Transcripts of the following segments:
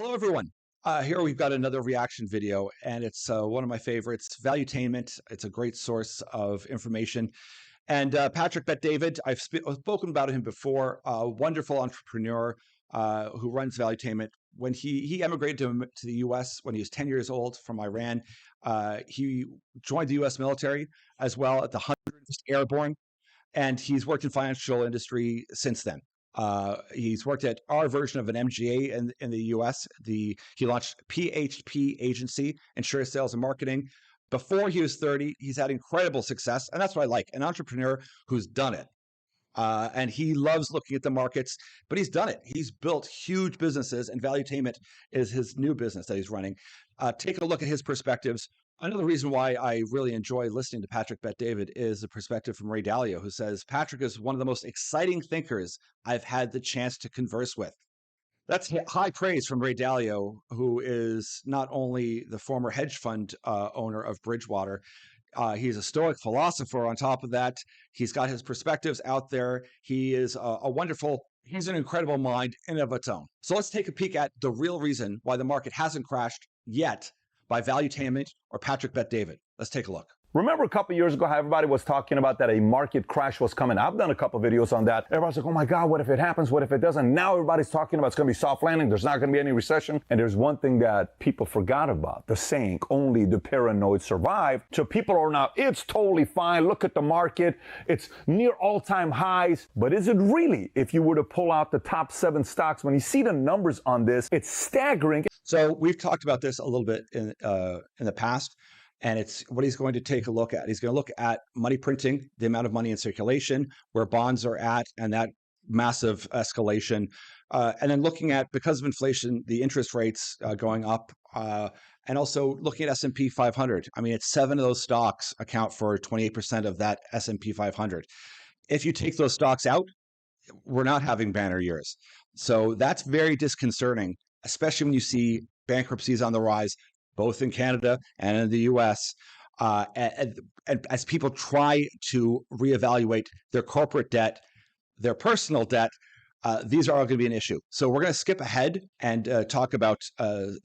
Hello, everyone. Here we've got another reaction video, and it's one of my favorites, Valuetainment. It's a great source of information. And Patrick Bet-David, I've spoken about him before, a wonderful entrepreneur who runs Valuetainment. When he emigrated to the U.S. when he was 10 years old from Iran, he joined the U.S. military as well at the 101st Airborne, and he's worked in financial industry since then. He's worked at our version of an MGA in the US. He launched PHP Agency, Insurance Sales and Marketing. Before he was 30, he's had incredible success. And that's what I like, an entrepreneur who's done it. And he loves looking at the markets, but he's done it. He's built huge businesses, and Valuetainment is his new business that he's running. Take a look at his perspectives. Another reason why I really enjoy listening to Patrick Bet-David is the perspective from Ray Dalio, who says, Patrick is one of the most exciting thinkers I've had the chance to converse with. That's high praise from Ray Dalio, who is not only the former hedge fund owner of Bridgewater, he's a Stoic philosopher on top of that. He's got his perspectives out there. He is he's an incredible mind in and of its own. So let's take a peek at the real reason why the market hasn't crashed yet by Valuetainment or Patrick Bet-David. Let's take a look. Remember a couple of years ago how everybody was talking about that a market crash was coming? I've done a couple of videos on that. Everybody's like, oh my God, what if it happens? What if it doesn't? Now everybody's talking about it's going to be soft landing. There's not going to be any recession. And there's one thing that people forgot about, the saying, only the paranoid survive. So people are now, it's totally fine. Look at the market. It's near all-time highs. But is it really? If you were to pull out the top 7 stocks, when you see the numbers on this, it's staggering. So we've talked about this a little bit in the past. And it's what he's going to take a look at. He's going to look at money printing, the amount of money in circulation, where bonds are at, and that massive escalation. And then looking at, because of inflation, the interest rates going up, and also looking at S&P 500. I mean, it's 7 of those stocks account for 28% of that S&P 500. If you take those stocks out, we're not having banner years. So that's very disconcerting, especially when you see bankruptcies on the rise, both in Canada and in the US, and as people try to reevaluate their corporate debt, their personal debt, these are all going to be an issue. So we're going to skip ahead and talk about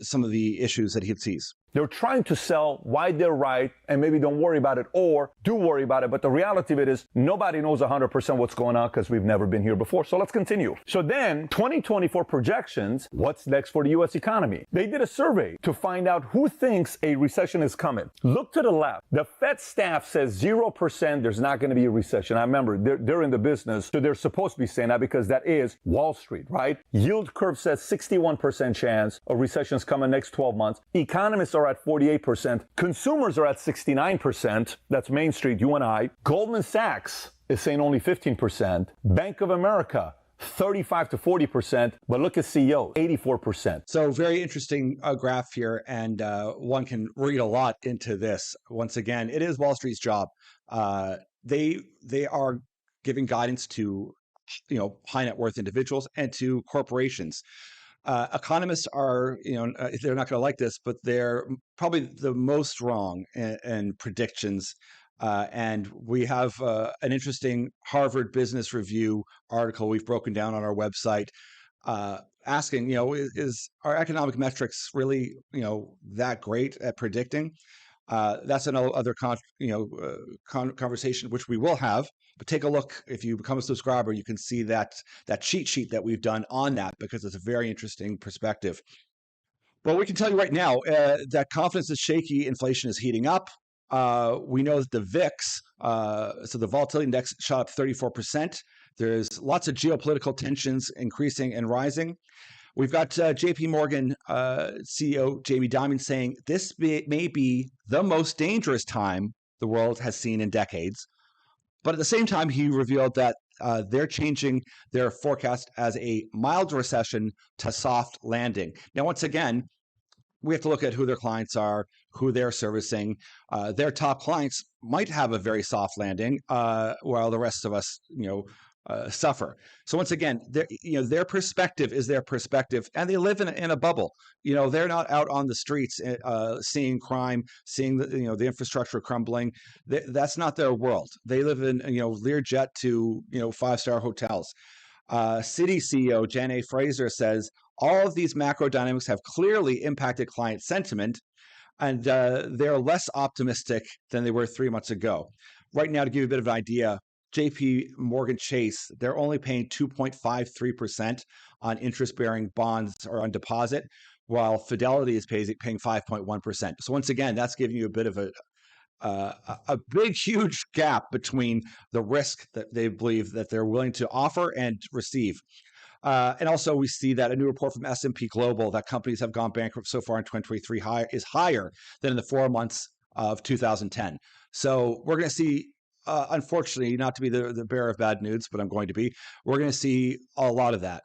some of the issues that he sees. They're trying to sell why they're right and maybe don't worry about it, or do worry about it. But the reality of it is nobody knows 100% what's going on because we've never been here before. So let's continue. So then 2024 projections, what's next for the U.S. economy? They did a survey to find out who thinks a recession is coming. Look to the left. The Fed staff says 0% there's not going to be a recession. I remember they're in the business, so they're supposed to be saying that because that is Wall Street, right? Yield curve says 61% chance a recession is coming next 12 months. Economists are at 48%. Consumers are at 69%. That's Main Street, you and I. Goldman Sachs is saying only 15%. Bank of America, 35 to 40%. But look at CEO, 84%. So very interesting graph here, and one can read a lot into this. Once again, it is Wall Street's job. They are giving guidance to high net worth individuals and to corporations. Economists are, they're not going to like this, but they're probably the most wrong in predictions. And we have an interesting Harvard Business Review article we've broken down on our website, asking, is our economic metrics really, that great at predicting? That's another conversation which we will have. But take a look. If you become a subscriber, you can see that cheat sheet that we've done on that, because it's a very interesting perspective. Well, we can tell you right now that confidence is shaky. Inflation is heating up. We know that the VIX, so the volatility index, shot up 34%. There's lots of geopolitical tensions increasing and rising. We've got JP Morgan CEO Jamie Dimon saying this may be the most dangerous time the world has seen in decades. But at the same time, he revealed that they're changing their forecast as a mild recession to soft landing. Now, once again, we have to look at who their clients are, who they're servicing. Their top clients might have a very soft landing, while the rest of us, suffer. So once again, their perspective is their perspective, and they live in a bubble. They're not out on the streets seeing crime, seeing the infrastructure crumbling. That's not their world. They live in Learjet to 5-star hotels. Citi CEO Janey Fraser says All of these macro dynamics have clearly impacted client sentiment, and they're less optimistic than they were 3 months ago. Right now, to give you a bit of an idea, JP Morgan Chase, they're only paying 2.53% on interest-bearing bonds or on deposit, while Fidelity is paying 5.1%. So once again, that's giving you a bit of a big, huge gap between the risk that they believe that they're willing to offer and receive. And also, we see that a new report from S&P Global that companies have gone bankrupt so far in 2023 is higher than in the 4 months of 2010. So we're going to see, unfortunately, not to be the bearer of bad news, but I'm going to be, we're going to see a lot of that.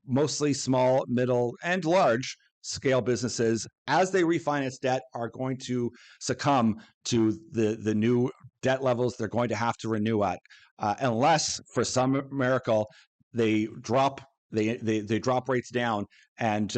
Mostly small, middle, and large scale businesses, as they refinance debt, are going to succumb to the new debt levels they're going to have to renew at, unless, for some miracle, they drop rates down and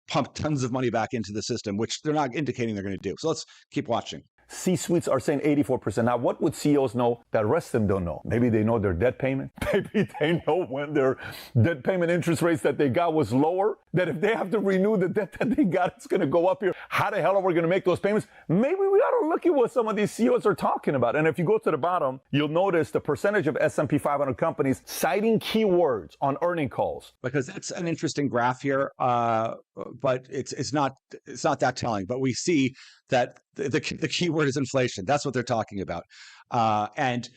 pump tons of money back into the system, which they're not indicating they're going to do. So let's keep watching. C-suites are saying 84%. Now, what would CEOs know that the rest of them don't know? Maybe they know their debt payment. Maybe they know when their debt payment interest rates that they got was lower, that if they have to renew the debt that they got, it's going to go up here. How the hell are we going to make those payments? Maybe we ought to look at what some of these CEOs are talking about. And if you go to the bottom, you'll notice the percentage of S&P 500 companies citing keywords on earning calls. Because that's an interesting graph here, but it's not that telling. But we see that the key word is inflation. That's what they're talking about. And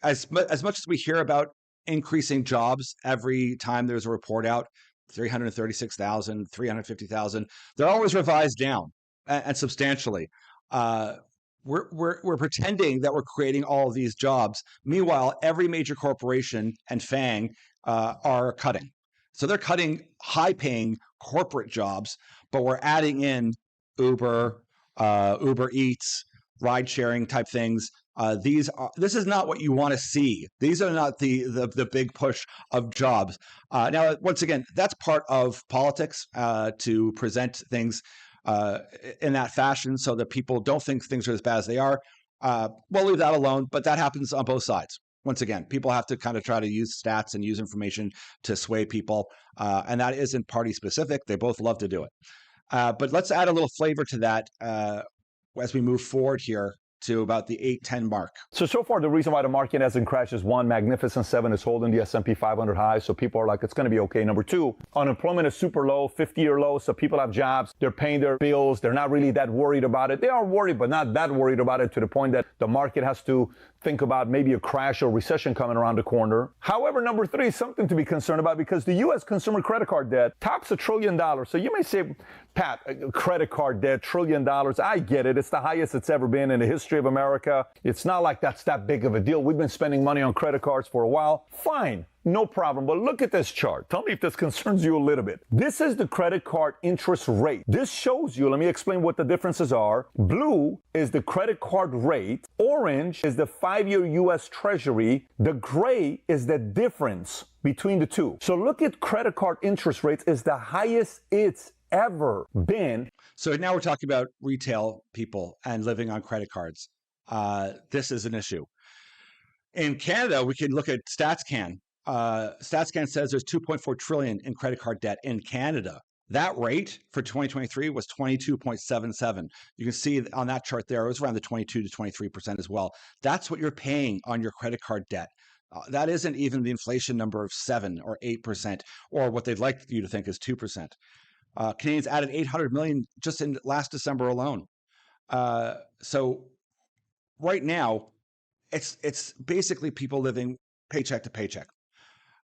as much as we hear about increasing jobs every time there's a report out, 336,000, 350,000, they're always revised down and substantially. We're pretending that we're creating all of these jobs. Meanwhile, every major corporation and FANG are cutting. So they're cutting high-paying corporate jobs, but we're adding in Uber Eats, ride-sharing type things. This is not what you want to see. These are not the big push of jobs. Now, once again, that's part of politics, to present things in that fashion so that people don't think things are as bad as they are. We'll leave that alone, but that happens on both sides. Once again, people have to kind of try to use stats and use information to sway people, and that isn't party specific. They both love to do it. But let's add a little flavor to that as we move forward here to about the 810 mark. So far, the reason why the market hasn't crashed is one, Magnificent Seven is holding the S&P 500 high, so people are like, it's going to be okay. Number two, unemployment is super low, 50-year low, so people have jobs, they're paying their bills, they're not really that worried about it. They are worried, but not that worried about it to the point that the market has to think about maybe a crash or recession coming around the corner. However, number three is something to be concerned about because the U.S. consumer credit card debt tops $1 trillion. So you may say, Pat, credit card debt, $1 trillion. I get it. It's the highest it's ever been in the history of America. It's not like that's that big of a deal. We've been spending money on credit cards for a while. Fine. No problem. But look at this chart. Tell me if this concerns you a little bit. This is the credit card interest rate. This shows you, let me explain what the differences are. Blue is the credit card rate. Orange is the 5-year U.S. Treasury. The gray is the difference between the two. So look at credit card interest rates is the highest it's ever been. So now we're talking about retail people and living on credit cards. This is an issue. In Canada, we can look at StatsCan. StatsCan says there's 2.4 trillion in credit card debt in Canada. That rate for 2023 was 22.77. You can see on that chart there, it was around the 22 to 23% as well. That's what you're paying on your credit card debt. That isn't even the inflation number of 7 or 8%, or what they'd like you to think is 2%. Canadians added 800 million just in last December alone. So right now, it's basically people living paycheck to paycheck.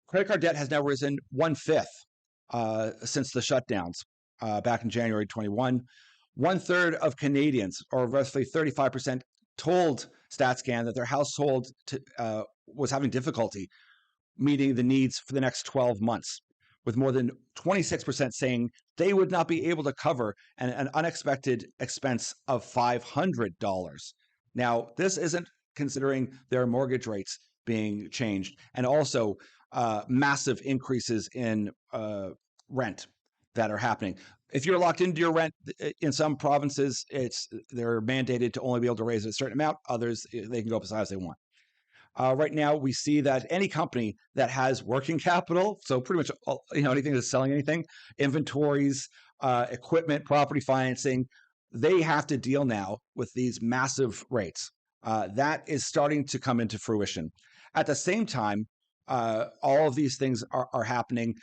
Credit card debt has now risen 1/5 since the shutdowns back in January 21. 1/3 of Canadians, or roughly 35%, told StatsCan that their household was having difficulty meeting the needs for the next 12 months, with more than 26% saying they would not be able to cover an unexpected expense of $500. Now, this isn't considering their mortgage rates being changed, and also massive increases in rent that are happening. If you're locked into your rent in some provinces, they're mandated to only be able to raise a certain amount. Others, they can go up as high as they want. Right now, we see that any company that has working capital, so pretty much anything that's selling anything, inventories, equipment, property financing, they have to deal now with these massive rates. That is starting to come into fruition. At the same time, all of these things are happening.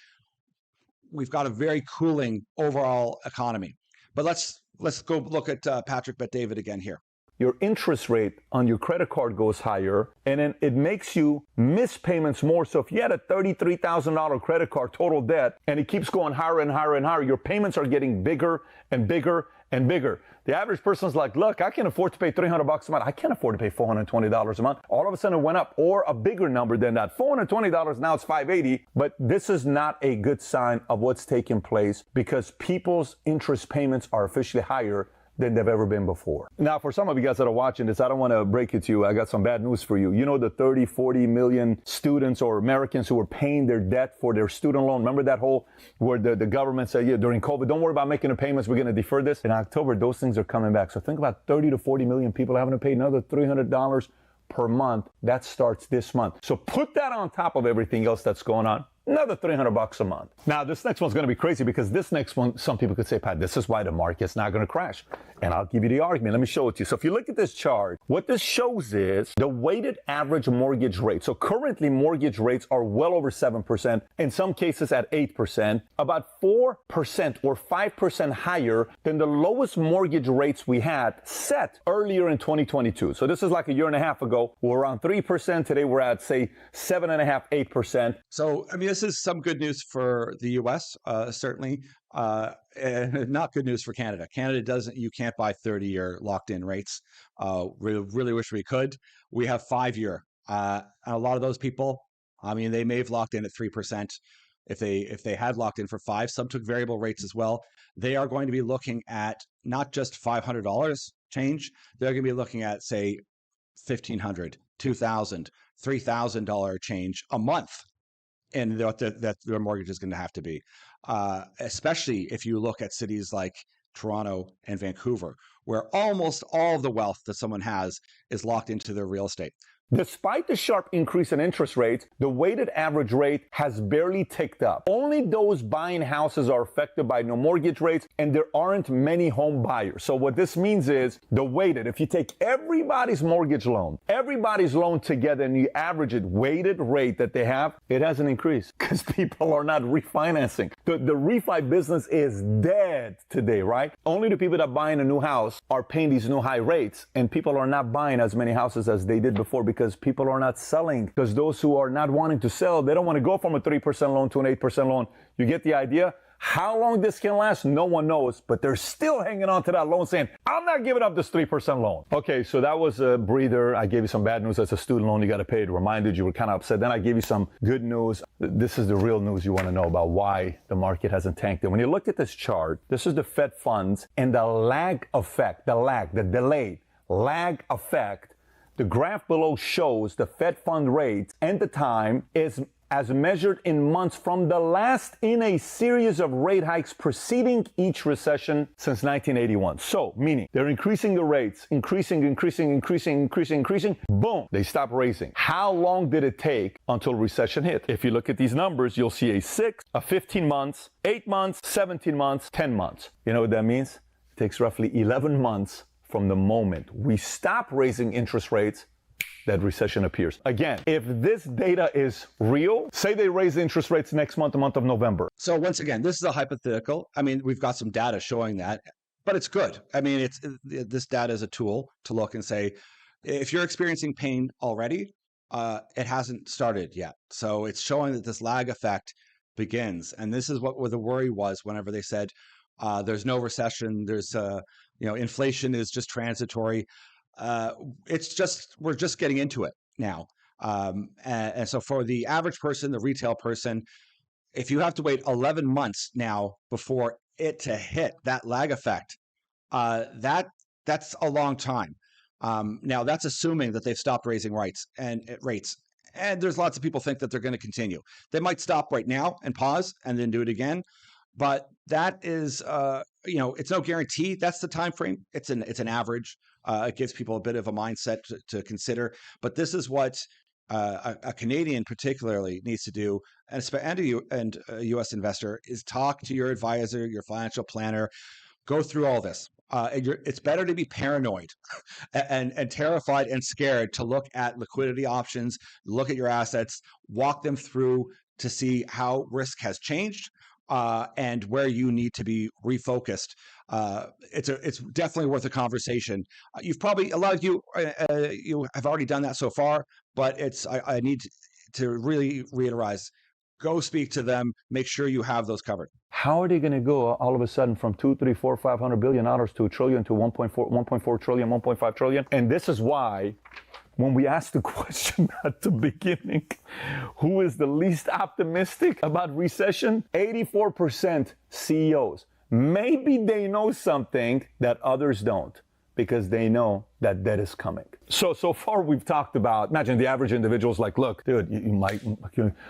We've got a very cooling overall economy. But let's go look at Patrick Bet-David again here. Your interest rate on your credit card goes higher, and then it makes you miss payments more. So if you had a $33,000 credit card total debt and it keeps going higher and higher and higher, your payments are getting bigger and bigger and bigger. The average person's like, look, I can afford to pay $300 a month. I can't afford to pay $420 a month. All of a sudden it went up, or a bigger number than that. $420, now it's $580. But this is not a good sign of what's taking place, because people's interest payments are officially higher than they've ever been before. Now, for some of you guys that are watching this, I don't want to break it to you. I got some bad news for you. You know the 30, 40 million students or Americans who were paying their debt for their student loan. Remember that whole where the government said, yeah, during COVID, don't worry about making the payments. We're going to defer this. In October, those things are coming back. So think about 30 to 40 million people having to pay another $300 per month. That starts this month. So put that on top of everything else that's going on. Another $300 a month. Now, this next one's going to be crazy, because this next one, some people could say, Pat, this is why the market's not going to crash. And I'll give you the argument. Let me show it to you. So if you look at this chart, what this shows is the weighted average mortgage rate. So currently, mortgage rates are well over 7%, in some cases at 8%, about 4% or 5% higher than the lowest mortgage rates we had set earlier in 2022. So this is like a year and a half ago. We're around 3%. Today, we're at, say, 7.5%, 8%. So, I mean, this is some good news for the U.S., certainly, and not good news for Canada. You can't buy 30-year locked-in rates. Really wish we could. We have 5-year. And a lot of those people, I mean, they may have locked in at 3%. If they had locked in for 5, some took variable rates as well. They are going to be looking at not just $500 change. They're going to be looking at, say, $1,500, $2,000, $3,000 change a month. And that their mortgage is going to have to be, especially if you look at cities like Toronto and Vancouver, where almost all of the wealth that someone has is locked into their real estate. Despite the sharp increase in interest rates, the weighted average rate has barely ticked up. Only those buying houses are affected by no mortgage rates, and there aren't many home buyers. So what this means is the weighted, if you take everybody's mortgage loan, everybody's loan together, and you average it, weighted rate that they have, it hasn't increased because people are not refinancing. The refi business is dead today, right? Only the people that are buying a new house are paying these new high rates, and people are not buying as many houses as they did before, because people are not selling. Because those who are not wanting to sell, they don't want to go from a 3% loan to an 8% loan. You get the idea? How long this can last, no one knows, but they're still hanging on to that loan saying, I'm not giving up this 3% loan. Okay, so that was a breather. I gave you some bad news. That's a student loan you got to pay. It reminded you were kind of upset. Then I gave you some good news. This is the real news you want to know about why the market hasn't tanked. And when you look at this chart, this is the Fed funds and the lag effect, the delayed lag effect. The graph below shows the Fed fund rate and the time is as measured in months from the last in a series of rate hikes preceding each recession since 1981. So, meaning they're increasing the rates, increasing. Boom, they stop raising. How long did it take until recession hit? If you look at these numbers, you'll see a 6, a 15 months, 8 months, 17 months, 10 months. You know what that means? It takes roughly 11 months from the moment we stop raising interest rates that recession appears. Again, if this data is real, say they raise interest rates next month, the month of November. So once again, this is a hypothetical. I mean, we've got some data showing that, but it's good. I mean, this data is a tool to look and say, if you're experiencing pain already, it hasn't started yet. So it's showing that this lag effect begins. And this is what the worry was whenever they said, there's no recession, there's inflation is just transitory. We're just getting into it now. And so for the average person, the retail person, if you have to wait 11 months now before it to hit that lag effect, that's a long time. Now that's assuming that they've stopped raising rates. And there's lots of people think that they're going to continue. They might stop right now and pause and then do it again. But that is, it's no guarantee. That's the time frame. It's an average. It gives people a bit of a mindset to consider. But this is what a Canadian particularly needs to do, and a U.S. investor, is talk to your advisor, your financial planner, go through all this. It's better to be paranoid and terrified and scared to look at liquidity options, look at your assets, walk them through to see how risk has changed and where you need to be refocused. It's definitely worth a conversation. A lot of you have already done that so far, but I need to really reiterate, go speak to them, make sure you have those covered. How are they going to go all of a sudden from $200, $300, $400, $500 billion to $1 trillion to 1.4 trillion, 1.5 trillion? And this is why when we asked the question at the beginning, who is the least optimistic about recession? 84% CEOs. Maybe they know something that others don't because they know that debt is coming. So far we've talked about, imagine the average individual's like, look, dude,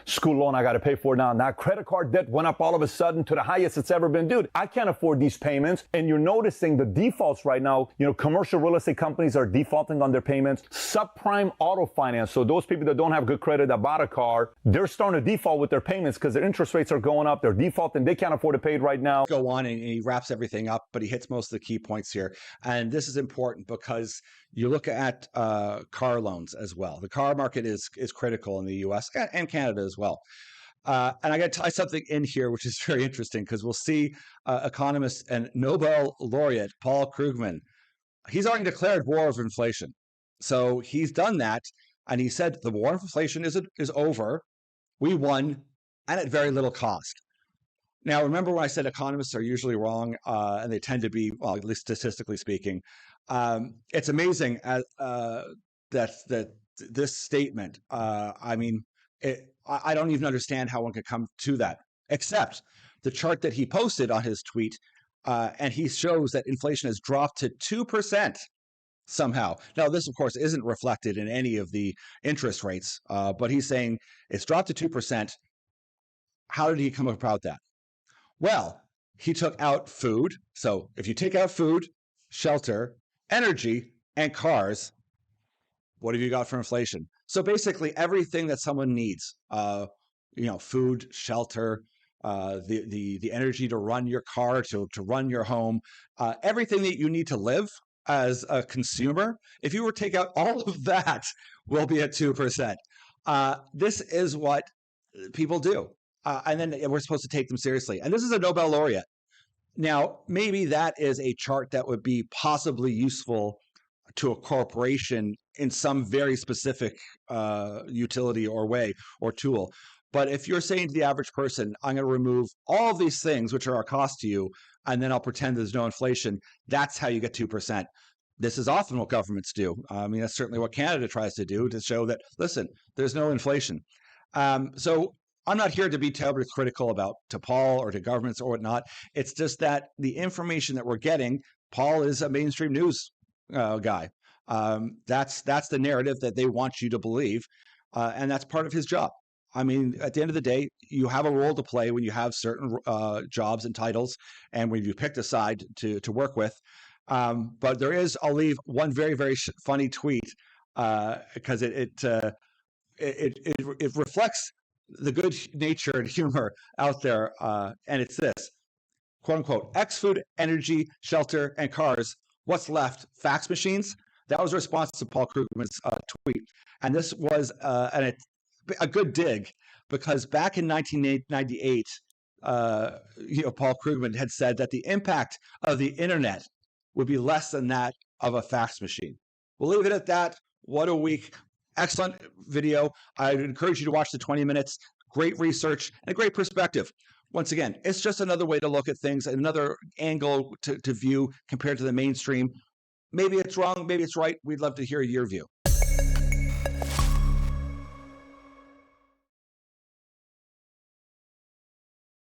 school loan I got to pay for now. Now credit card debt went up all of a sudden to the highest it's ever been. Dude, I can't afford these payments. And you're noticing the defaults right now. Commercial real estate companies are defaulting on their payments. Subprime auto finance. So those people that don't have good credit that bought a car, they're starting to default with their payments because their interest rates are going up. They're defaulting. They can't afford to pay it right now. Go on, and he wraps everything up, but he hits most of the key points here. And this is important because you look at car loans as well. The car market is critical in the U.S. and Canada as well. And I got to tie something in here, which is very interesting because we'll see economist and Nobel laureate Paul Krugman. He's already declared war of inflation. So he's done that, and he said the war of inflation is over. We won, and at very little cost. Now, remember when I said economists are usually wrong, and they tend to be, well, at least statistically speaking. It's amazing that this statement. I don't even understand how one could come to that, except the chart that he posted on his tweet, and he shows that inflation has dropped to 2% somehow. Now, this, of course, isn't reflected in any of the interest rates, but he's saying it's dropped to 2%. How did he come about that? Well, he took out food. So if you take out food, shelter, energy, and cars, what have you got for inflation? So basically everything that someone needs, food, shelter, the energy to run your car, to run your home, everything that you need to live as a consumer, if you were to take out all of that, will be at 2%. This is what people do. And then we're supposed to take them seriously. And this is a Nobel laureate. Now, maybe that is a chart that would be possibly useful to a corporation in some very specific utility or way or tool. But if you're saying to the average person, I'm going to remove all of these things which are a cost to you, and then I'll pretend there's no inflation, that's how you get 2%. This is often what governments do. That's certainly what Canada tries to do, to show that, listen, there's no inflation. So I'm not here to be terribly critical to Paul or to governments or whatnot. It's just that the information that we're getting, Paul is a mainstream news guy. That's the narrative that they want you to believe, and that's part of his job. At the end of the day, you have a role to play when you have certain jobs and titles, and when you picked a side to work with. But I'll leave one very, very funny tweet because it reflects the good nature and humor out there, and it's this, quote unquote, X food, energy, shelter, and cars. What's left? Fax machines? That was a response to Paul Krugman's tweet. And this was a good dig, because back in 1998, Paul Krugman had said that the impact of the internet would be less than that of a fax machine. We'll leave it at that. What a week. Excellent video. I would encourage you to watch the 20 minutes. Great research and a great perspective. Once again, it's just another way to look at things, another angle to view compared to the mainstream. Maybe it's wrong, maybe it's right. We'd love to hear your view.